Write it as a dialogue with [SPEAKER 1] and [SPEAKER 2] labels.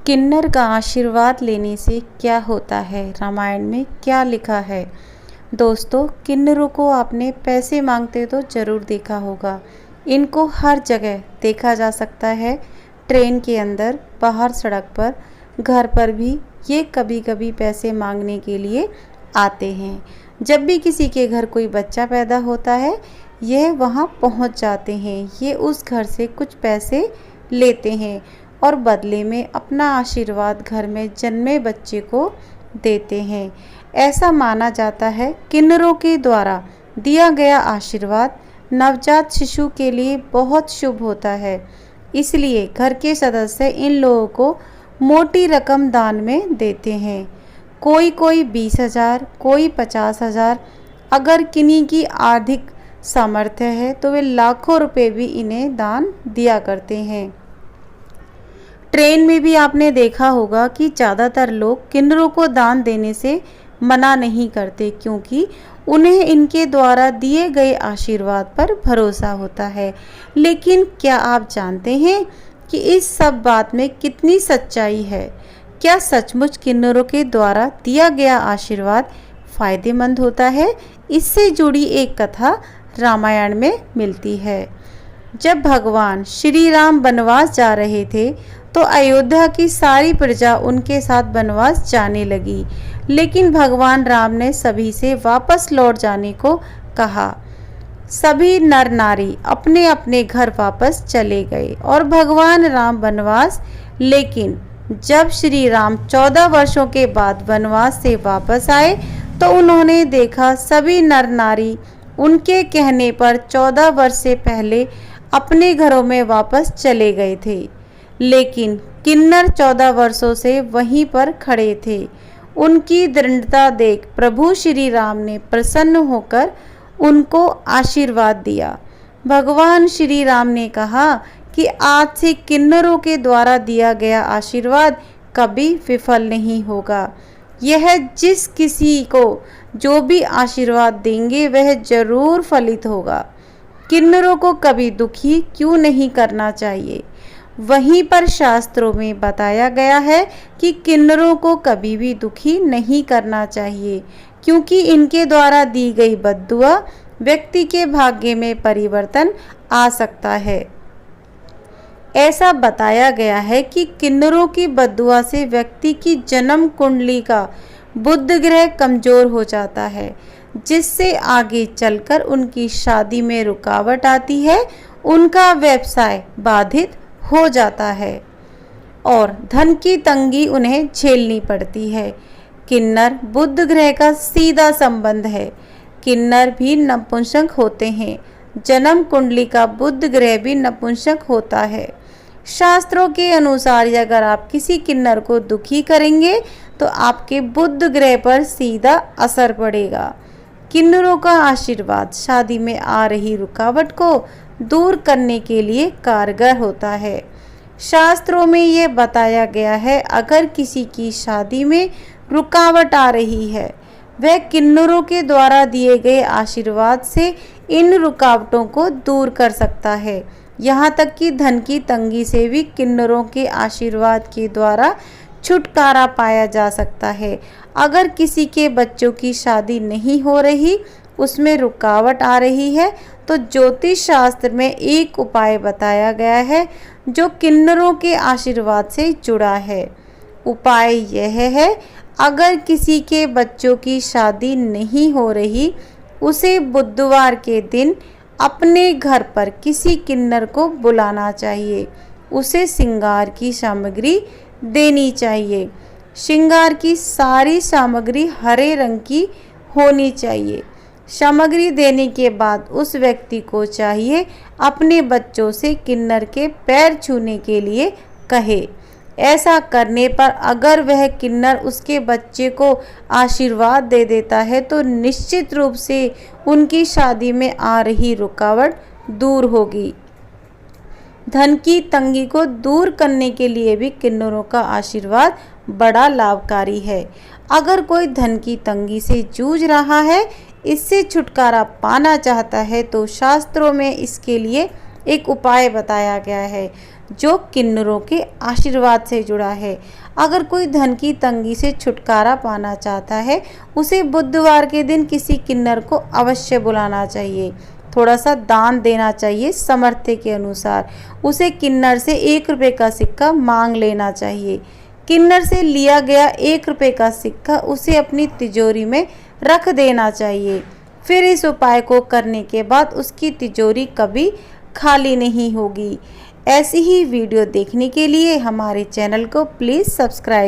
[SPEAKER 1] किन्नर का आशीर्वाद लेने से क्या होता है, रामायण में क्या लिखा है। दोस्तों, किन्नरों को आपने पैसे मांगते तो ज़रूर देखा होगा। इनको हर जगह देखा जा सकता है, ट्रेन के अंदर, बाहर सड़क पर, घर पर भी ये कभी कभी पैसे मांगने के लिए आते हैं। जब भी किसी के घर कोई बच्चा पैदा होता है, यह वहाँ पहुँच जाते हैं। ये उस घर से कुछ पैसे लेते हैं और बदले में अपना आशीर्वाद घर में जन्मे बच्चे को देते हैं। ऐसा माना जाता है किन्नरों के द्वारा दिया गया आशीर्वाद नवजात शिशु के लिए बहुत शुभ होता है। इसलिए घर के सदस्य इन लोगों को मोटी रकम दान में देते हैं। कोई 20,000, कोई 50,000। अगर किन्हीं की आर्थिक सामर्थ्य है तो वे लाखों रुपए भी इन्हें दान दिया करते हैं। ट्रेन में भी आपने देखा होगा कि ज़्यादातर लोग किन्नरों को दान देने से मना नहीं करते, क्योंकि उन्हें इनके द्वारा दिए गए आशीर्वाद पर भरोसा होता है। लेकिन क्या आप जानते हैं कि इस सब बात में कितनी सच्चाई है? क्या सचमुच किन्नरों के द्वारा दिया गया आशीर्वाद फायदेमंद होता है? इससे जुड़ी एक कथा रामायण में मिलती है। जब भगवान श्री राम वनवास जा रहे थे तो अयोध्या की सारी प्रजा उनके साथ वनवास जाने लगी, लेकिन भगवान राम ने सभी से वापस लौट जाने को कहा। सभी नर नारी अपने अपने घर वापस चले गए और भगवान राम वनवास। लेकिन जब श्री राम 14 वर्षों के बाद वनवास से वापस आए तो उन्होंने देखा सभी नर नारी उनके कहने पर 14 वर्ष से पहले अपने घरों में वापस चले गए थे, लेकिन किन्नर 14 वर्षों से वहीं पर खड़े थे। उनकी दृढ़ता देख प्रभु श्री राम ने प्रसन्न होकर उनको आशीर्वाद दिया। भगवान श्री राम ने कहा कि आज से किन्नरों के द्वारा दिया गया आशीर्वाद कभी विफल नहीं होगा। यह जिस किसी को जो भी आशीर्वाद देंगे वह जरूर फलित होगा। किन्नरों को कभी दुखी क्यों नहीं करना चाहिए। वहीं पर शास्त्रों में बताया गया है कि किन्नरों को कभी भी दुखी नहीं करना चाहिए, क्योंकि इनके द्वारा दी गई बद्दुआ व्यक्ति के भाग्य में परिवर्तन आ सकता है। ऐसा बताया गया है कि किन्नरों की बद्दुआ से व्यक्ति की जन्म कुंडली का बुध ग्रह कमजोर हो जाता है, जिससे आगे चलकर उनकी शादी में रुकावट आती है, उनका व्यवसाय बाधित हो जाता है और धन की तंगी उन्हें झेलनी पड़ती है। किन्नर बुध ग्रह का सीधा संबंध है। किन्नर भी नपुंसक होते हैं। जन्म कुंडली का बुध ग्रह भी नपुंसक होता है। शास्त्रों के अनुसार अगर आप किसी किन्नर को दुखी करेंगे तो आपके बुध ग्रह पर सीधा असर पड़ेगा। किन्नरों का आशीर्वाद शादी में आ रही रुकावट को दूर करने के लिए कारगर होता है। शास्त्रों में यह बताया गया है, अगर किसी की शादी में रुकावट आ रही है, वह किन्नरों के द्वारा दिए गए आशीर्वाद से इन रुकावटों को दूर कर सकता है। यहाँ तक कि धन की तंगी से भी किन्नरों के आशीर्वाद के द्वारा छुटकारा पाया जा सकता है। अगर किसी के बच्चों की शादी नहीं हो रही, उसमें रुकावट आ रही है, तो ज्योतिष शास्त्र में एक उपाय बताया गया है जो किन्नरों के आशीर्वाद से जुड़ा है। उपाय यह है, अगर किसी के बच्चों की शादी नहीं हो रही, उसे बुधवार के दिन अपने घर पर किसी किन्नर को बुलाना चाहिए। उसे श्रृंगार की सामग्री देनी चाहिए। श्रृंगार की सारी सामग्री हरे रंग की होनी चाहिए। सामग्री देने के बाद उस व्यक्ति को चाहिए अपने बच्चों से किन्नर के पैर छूने के लिए कहे। ऐसा करने पर अगर वह किन्नर उसके बच्चे को आशीर्वाद दे देता है तो निश्चित रूप से उनकी शादी में आ रही रुकावट दूर होगी। धन की तंगी को दूर करने के लिए भी किन्नरों का आशीर्वाद बड़ा लाभकारी है। अगर कोई धन की तंगी से जूझ रहा है, इससे छुटकारा पाना चाहता है, तो शास्त्रों में इसके लिए एक उपाय बताया गया है। जो किन्नरों के आशीर्वाद से जुड़ा है। अगर कोई धन की तंगी से छुटकारा पाना चाहता है, उसे बुधवार के दिन किसी किन्नर को अवश्य बुलाना चाहिए। थोड़ा सा दान देना चाहिए सामर्थ्य के अनुसार। उसे किन्नर से 1 रुपये का सिक्का मांग लेना चाहिए। किन्नर से लिया गया 1 रुपये का सिक्का उसे अपनी तिजोरी में रख देना चाहिए। फिर इस उपाय को करने के बाद उसकी तिजोरी कभी खाली नहीं होगी। ऐसी ही वीडियो देखने के लिए हमारे चैनल को प्लीज़ सब्सक्राइब